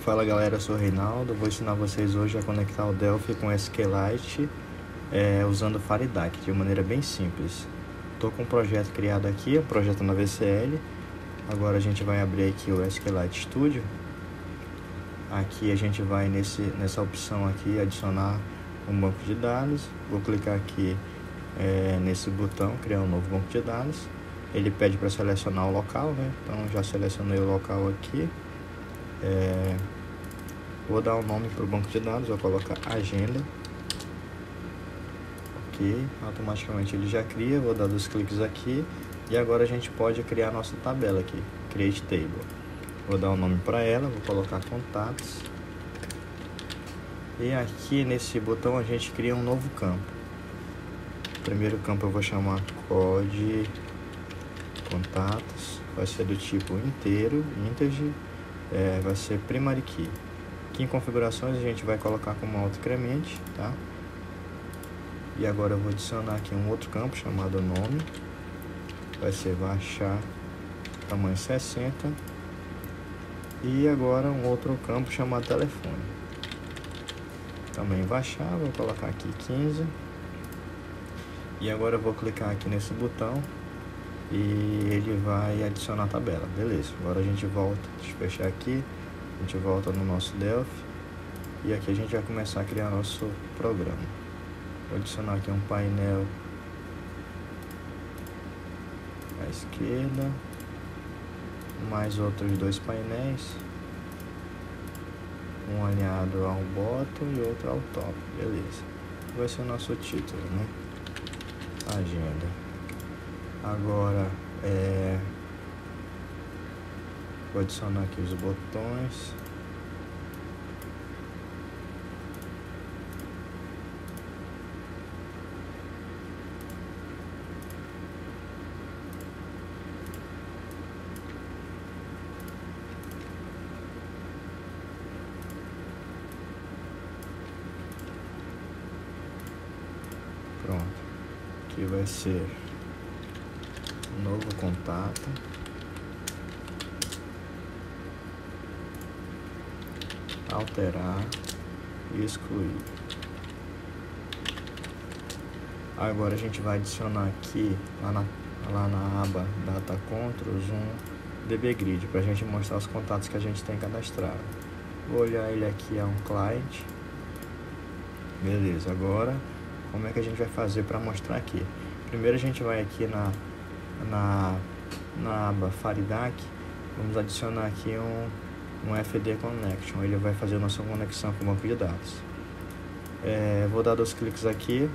Fala galera, eu sou o Reinaldo, vou ensinar vocês hoje a conectar o Delphi com o SQLite usando o FireDAC de maneira bem simples. Estou com um projeto criado aqui, um projeto na VCL. Agora a gente vai abrir aqui o SQLite Studio. Aqui a gente vai nessa opção aqui adicionar um banco de dados. Vou clicar aqui nesse botão, criar um novo banco de dados. Ele pede para selecionar o local, né? Então já selecionei o local aqui. Vou dar um nome para o banco de dados, vou colocar agenda. Ok, automaticamente ele já cria, vou dar 2 cliques aqui. E agora a gente pode criar a nossa tabela aqui, Create Table. Vou dar um nome para ela, vou colocar contatos. E aqui nesse botão a gente cria um novo campo. O primeiro campo eu vou chamar Code Contatos, vai ser do tipo inteiro, integer, vai ser primary key. Aqui em configurações a gente vai colocar como auto-incremente, tá? E agora eu vou adicionar aqui um outro campo chamado nome, vai ser baixar tamanho 60. E agora um outro campo chamado telefone, também baixar, vou colocar aqui 15. E agora eu vou clicar aqui nesse botão e ele vai adicionar a tabela, beleza. Agora a gente volta, deixa eu fechar aqui, a gente volta no nosso Delphi e aqui a gente vai começar a criar nosso programa. Vou adicionar aqui um painel à esquerda, mais outros 2 painéis, um alinhado ao bottom e outro ao top, beleza. Vai ser o nosso título, né? Agenda. Agora vou adicionar aqui os botões. Pronto. Aqui vai ser novo contato. Alterar e excluir. Agora a gente vai adicionar aqui lá na aba Data Controls um DB Grid para a gente mostrar os contatos que a gente tem cadastrado. Vou olhar ele aqui, é um client. Beleza, agora como é que a gente vai fazer para mostrar aqui? Primeiro a gente vai aqui na aba FireDAC, vamos adicionar aqui um FD Connection, ele vai fazer a nossa conexão com o banco de dados. Vou dar 2 cliques aqui,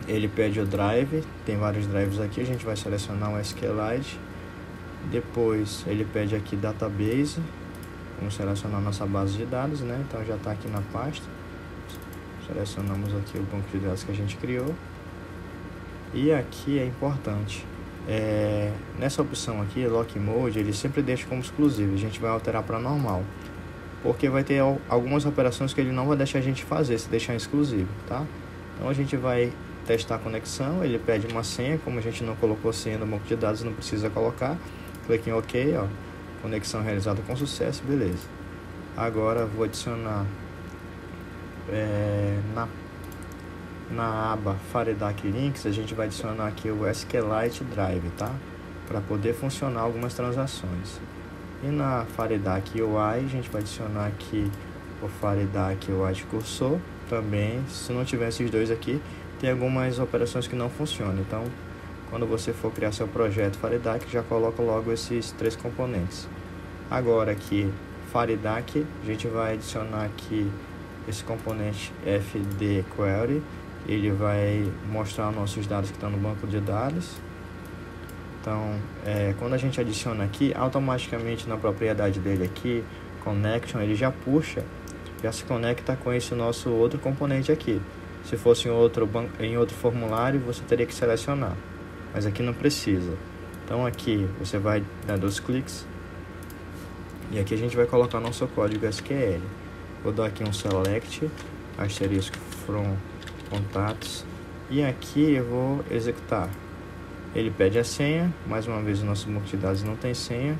ele pede o drive, tem vários drives aqui, a gente vai selecionar o SQLite, depois ele pede aqui database, vamos selecionar nossa base de dados, né? Então já está aqui na pasta, selecionamos aqui o banco de dados que a gente criou, e aqui é importante, nessa opção aqui, Lock Mode, ele sempre deixa como exclusivo, a gente vai alterar para normal, porque vai ter algumas operações que ele não vai deixar a gente fazer se deixar exclusivo, tá? Então a gente vai testar a conexão, ele pede uma senha, como a gente não colocou senha no banco de dados, não precisa colocar, clique em OK, ó, conexão realizada com sucesso, beleza. Agora vou adicionar na aba FireDAC Links, a gente vai adicionar aqui o SQLite Drive, tá? Para poder funcionar algumas transações. E na FireDAC UI, a gente vai adicionar aqui o FireDAC UI Cursor também. Se não tiver esses dois aqui, tem algumas operações que não funcionam. Então, quando você for criar seu projeto FireDAC, já coloca logo esses 3 componentes. Agora aqui, FireDAC, a gente vai adicionar aqui esse componente FD Query. Ele vai mostrar nossos dados que estão no banco de dados. Então, quando a gente adiciona aqui, automaticamente na propriedade dele aqui, Connection, ele já puxa, já se conecta com esse nosso outro componente aqui. Se fosse em outro formulário, você teria que selecionar, mas aqui não precisa. Então aqui você vai dar 2 cliques e aqui a gente vai colocar nosso código SQL. Vou dar aqui um select, asterisco from contatos, e aqui eu vou executar. Ele pede a senha, mais uma vez o nosso banco de dados não tem senha,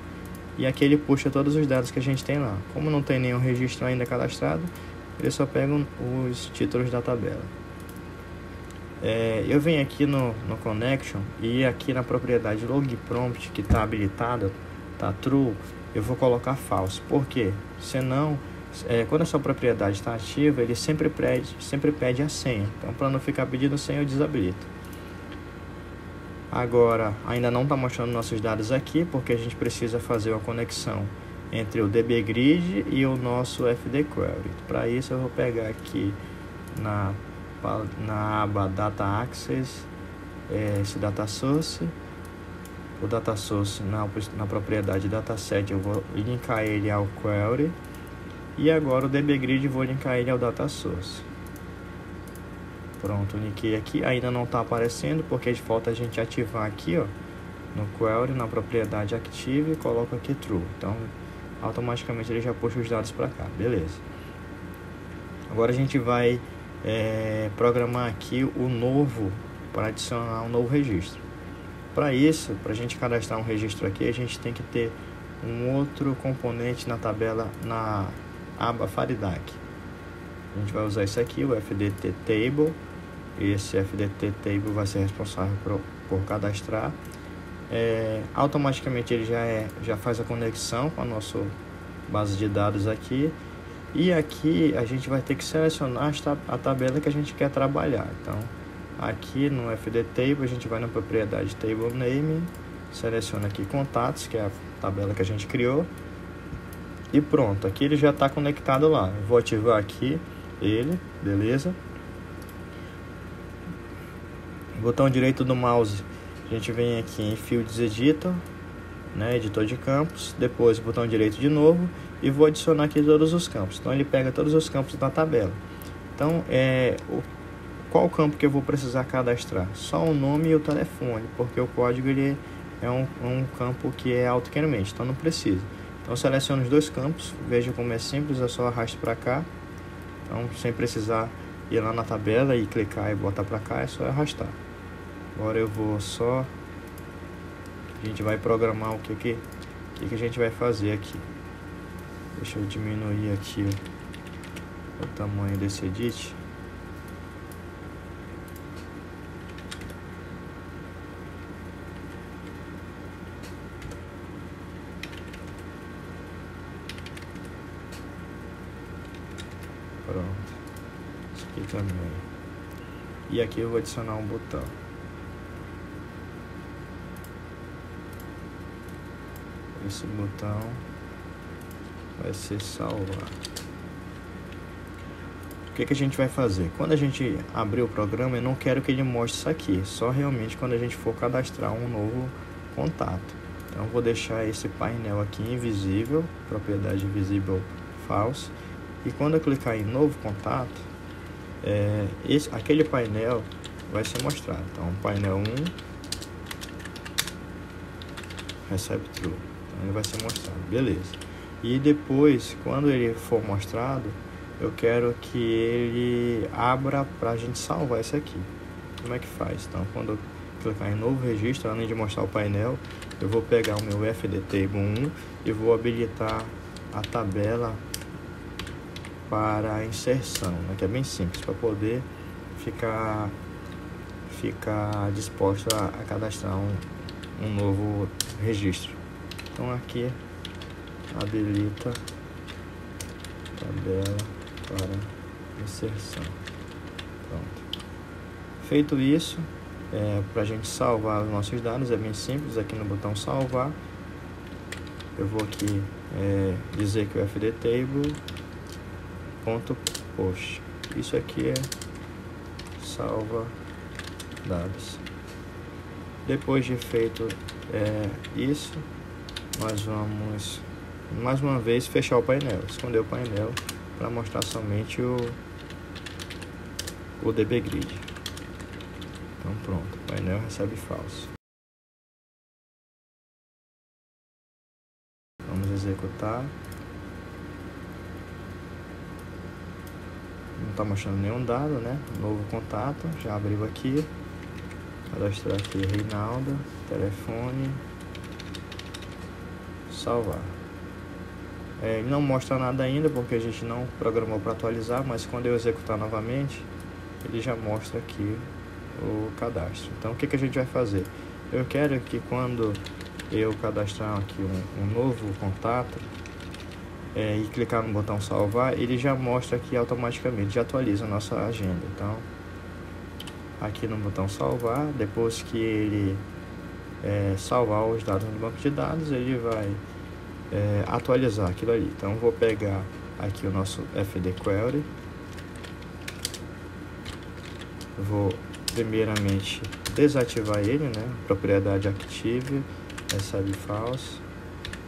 e aqui ele puxa todos os dados que a gente tem lá. Como não tem nenhum registro ainda cadastrado, ele só pega os títulos da tabela. Eu venho aqui no Connection e aqui na propriedade Log Prompt, que está habilitada, está True, eu vou colocar False. Por quê? Senão, quando essa propriedade está ativa, ele sempre pede a senha. Então, para não ficar pedindo senha, eu desabilito. Agora, ainda não está mostrando nossos dados aqui, porque a gente precisa fazer uma conexão entre o dbgrid e o nosso fdquery. Para isso, eu vou pegar aqui na aba Data Access, esse Data Source. O Data Source na propriedade Dataset eu vou linkar ele ao Query. E agora o dbgrid vou linkar ele ao Data Source. Pronto, linkei aqui. Ainda não está aparecendo porque falta a gente ativar aqui, ó, no Query, na propriedade Active, e coloco aqui True. Então automaticamente ele já puxa os dados para cá, beleza. Agora a gente vai programar aqui o novo, para adicionar um novo registro. Para isso, para a gente cadastrar um registro aqui, a gente tem que ter um outro componente na tabela, na aba FADIDAC. A gente vai usar esse aqui, o FDT Table. Esse FDT Table vai ser responsável por cadastrar. Automaticamente ele já faz a conexão com a nossa base de dados aqui. E aqui a gente vai ter que selecionar a tabela que a gente quer trabalhar. Então, aqui no FD Table, a gente vai na propriedade Table Name, seleciona aqui Contatos, que é a tabela que a gente criou. E pronto, aqui ele já está conectado lá. Eu vou ativar aqui ele, beleza? Botão direito do mouse, a gente vem aqui em Fields Editor, né, editor de campos. Depois botão direito de novo e vou adicionar aqui todos os campos. Então ele pega todos os campos da tabela. Então qual campo que eu vou precisar cadastrar? Só o nome e o telefone, porque o código ele é um campo que é autocrement, então não precisa. Então seleciono os dois campos, veja como é simples, eu só arrasto para cá. Então sem precisar ir lá na tabela e clicar e botar para cá, é só arrastar. Agora eu vou só, a gente vai programar o que a gente vai fazer aqui. Deixa eu diminuir aqui o tamanho desse edit. Pronto. Isso aqui também. E aqui eu vou adicionar um botão. Esse botão vai ser salvar. O que a gente vai fazer? Quando a gente abrir o programa, eu não quero que ele mostre isso aqui, só realmente quando a gente for cadastrar um novo contato. Então vou deixar esse painel aqui invisível, propriedade Visible False, e quando eu clicar em novo contato, aquele painel vai ser mostrado. Então painel 1 recebe True. Então ele vai ser mostrado, beleza. E depois, quando ele for mostrado, eu quero que ele abra para a gente salvar isso aqui. Como é que faz? Então, quando eu clicar em novo registro, além de mostrar o painel, eu vou pegar o meu FD Table 1 e vou habilitar a tabela para inserção, né, que é bem simples, para poder ficar disposto a cadastrar um novo registro. Então aqui habilita tabela para inserção. Pronto. Feito isso, para a gente salvar os nossos dados é bem simples. Aqui no botão salvar, eu vou aqui dizer que o FD Table .post. Isso aqui é salva dados. Depois de feito isso, nós vamos mais uma vez fechar o painel, esconder o painel para mostrar somente o dbgrid. Então pronto, o painel recebe falso. Vamos executar. Não está mostrando nenhum dado, né? Novo contato, já abriu aqui. Cadastrar aqui Reinaldo, telefone, salvar. Ele não mostra nada ainda porque a gente não programou para atualizar, mas quando eu executar novamente, ele já mostra aqui o cadastro. Então o que a gente vai fazer? Eu quero que quando eu cadastrar aqui um novo contato e clicar no botão salvar, ele já mostra aqui automaticamente, já atualiza a nossa agenda. Então aqui no botão salvar, depois que ele salvar os dados no banco de dados, ele vai atualizar aquilo ali. Então vou pegar aqui o nosso FD Query, vou primeiramente desativar ele, né? Propriedade active, recebe false,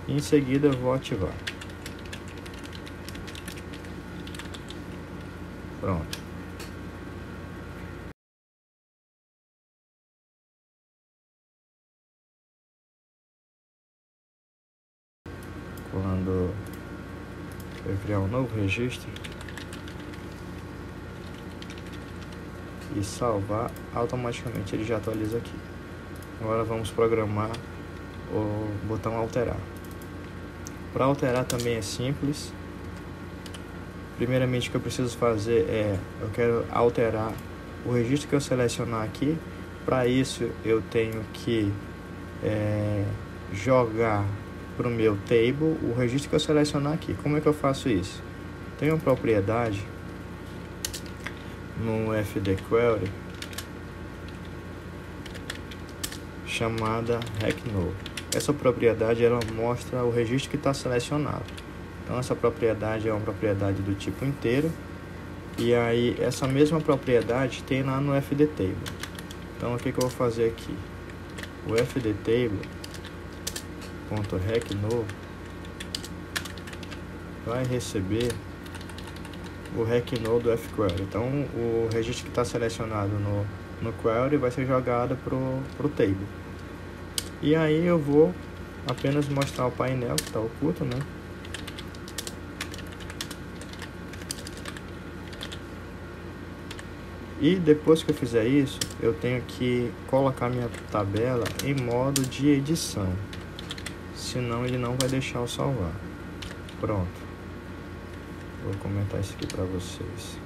e em seguida eu vou ativar. Pronto. Quando eu criar um novo registro e salvar, automaticamente ele já atualiza aqui. Agora vamos programar o botão alterar. Para alterar também é simples. Primeiramente o que eu preciso fazer eu quero alterar o registro que eu selecionar aqui. Para isso eu tenho que jogar para o meu table o registro que eu selecionar aqui. Como é que eu faço isso? Tem uma propriedade no FD Query chamada RecNo. Essa propriedade ela mostra o registro que está selecionado. Então essa propriedade é uma propriedade do tipo inteiro, e aí essa mesma propriedade tem lá no FD Table. Então o que eu vou fazer aqui? O FD Table .RecNo vai receber o RecNo do FQuery. Então o registro que está selecionado no query vai ser jogado pro table. E aí eu vou apenas mostrar o painel que está oculto, né? E depois que eu fizer isso, eu tenho que colocar minha tabela em modo de edição, senão ele não vai deixar eu salvar. Pronto. Vou comentar isso aqui para vocês.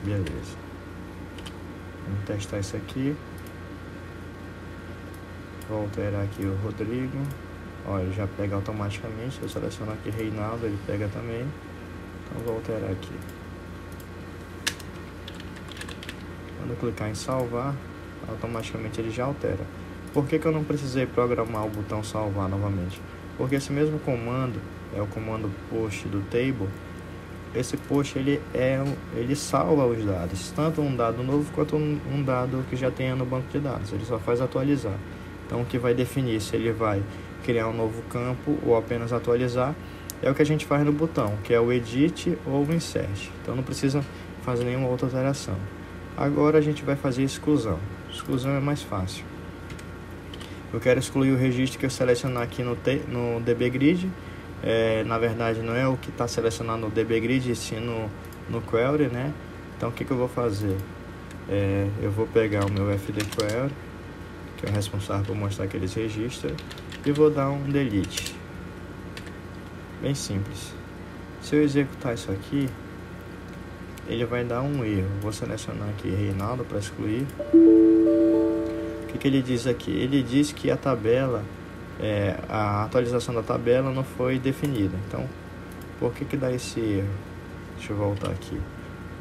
Beleza. Vamos testar isso aqui. Vou alterar aqui o Rodrigo. Olha, ele já pega automaticamente. Se eu selecionar aqui Reinaldo, ele pega também. Então vou alterar aqui. Quando eu clicar em salvar, automaticamente ele já altera. Por que eu não precisei programar o botão salvar novamente? Porque esse mesmo comando é o comando post do table. Esse post ele salva os dados, tanto um dado novo quanto um dado que já tenha no banco de dados. Ele só faz atualizar. Então o que vai definir se ele vai criar um novo campo ou apenas atualizar é o que a gente faz no botão, que é o edit ou o insert. Então não precisa fazer nenhuma outra alteração. Agora a gente vai fazer exclusão. Exclusão é mais fácil. Eu quero excluir o registro que eu selecionar aqui no dbgrid. Na verdade não é o que está selecionado no dbgrid, sim no query, né? Então o que eu vou fazer? Eu vou pegar o meu FD Query, que é o responsável por mostrar aqueles registros, e vou dar um delete. Bem simples. Se eu executar isso aqui, ele vai dar um erro. Vou selecionar aqui Reinaldo para excluir. O que ele diz aqui? Ele diz que a tabela, a atualização da tabela não foi definida. Então, por que dá esse erro? Deixa eu voltar aqui.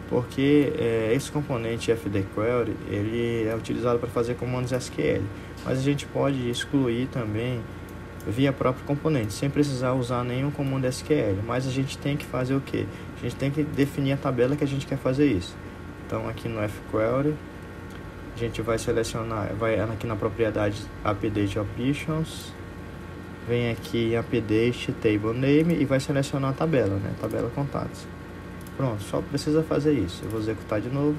Porque esse componente FD Query ele é utilizado para fazer comandos SQL, mas a gente pode excluir também via próprio componente, sem precisar usar nenhum comando SQL. Mas a gente tem que fazer o que? A gente tem que definir a tabela que a gente quer fazer isso. Então aqui no FQuery a gente vai selecionar, vai aqui na propriedade Update Options, vem aqui em Update Table Name e vai selecionar a tabela, né? Tabela contatos. Pronto, só precisa fazer isso. Eu vou executar de novo.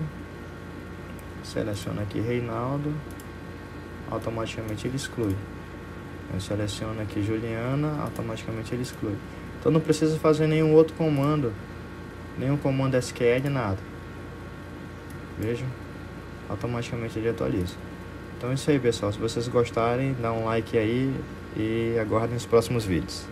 Seleciono aqui Reinaldo. Automaticamente ele exclui. Eu seleciono aqui Juliana, automaticamente ele exclui. Então não precisa fazer nenhum outro comando, nenhum comando SQL, nada. Vejam, automaticamente ele atualiza. Então é isso aí, pessoal. Se vocês gostarem, dá um like aí e aguardem os próximos vídeos.